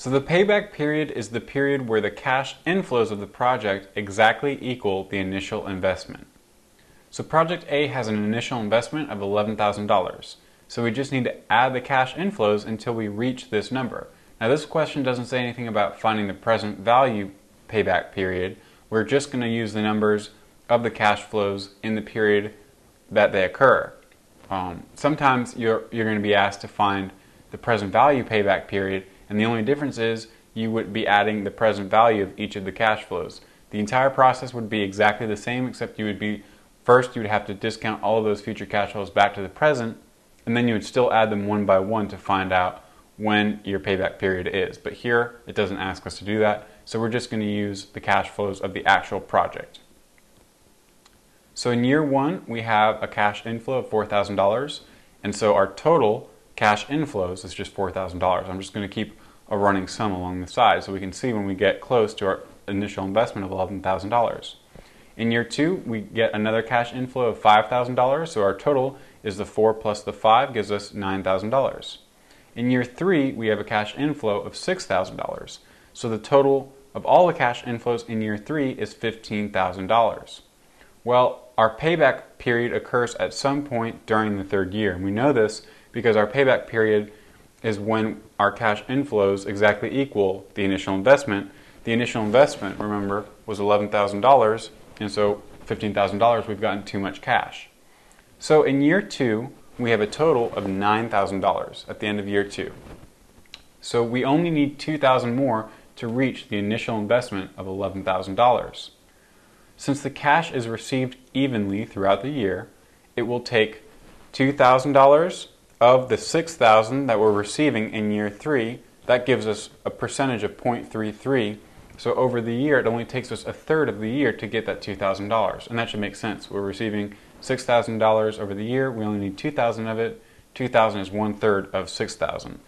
So the payback period is the period where the cash inflows of the project exactly equal the initial investment. So project A has an initial investment of $11,000. So we just need to add the cash inflows until we reach this number. Now this question doesn't say anything about finding the present value payback period. We're just going to use the numbers of the cash flows in the period that they occur. Sometimes you're going to be asked to find the present value payback period, and the only difference is you would be adding the present value of each of the cash flows. The entire process would be exactly the same, except you would have to discount all of those future cash flows back to the present, and then you would still add them one by one to find out when your payback period is. But here it doesn't ask us to do that, so we're just going to use the cash flows of the actual project. So in year one we have a cash inflow of $4,000, and so our total cash inflows is just $4,000. I'm just going to keep a running sum along the side so we can see when we get close to our initial investment of $11,000. In year two, we get another cash inflow of $5,000, so our total is the 4 plus the 5 gives us $9,000. In year three, we have a cash inflow of $6,000, so the total of all the cash inflows in year three is $15,000. Well, our payback period occurs at some point during the third year, and we know this because our payback period is when our cash inflows exactly equal the initial investment. The initial investment, remember, was $11,000, and so $15,000 we've gotten too much cash. So in year two, we have a total of $9,000 at the end of year two. So we only need $2,000 more to reach the initial investment of $11,000. Since the cash is received evenly throughout the year, it will take $2,000 of the $6,000 that we're receiving in year three. That gives us a percentage of 0.33. So over the year, it only takes us a third of the year to get that $2,000. And that should make sense. We're receiving $6,000 over the year. We only need $2,000 of it. $2,000 is 1/3 of $6,000.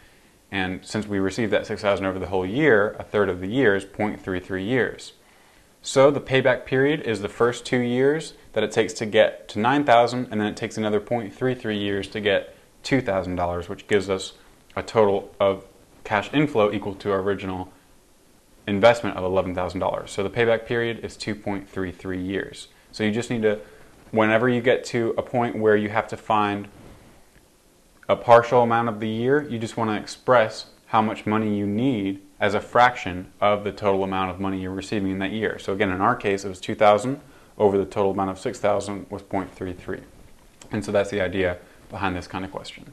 And since we received that $6,000 over the whole year, a third of the year is 0.33 years. So the payback period is the first 2 years that it takes to get to $9,000, and then it takes another 0.33 years to get $2,000, which gives us a total of cash inflow equal to our original investment of $11,000. So the payback period is 2.33 years. So you just need to, whenever you get to a point where you have to find a partial amount of the year, you just want to express how much money you need as a fraction of the total amount of money you're receiving in that year. So again, in our case, it was $2,000 over the total amount of $6,000 was 0.33. And so that's the idea behind this kind of question.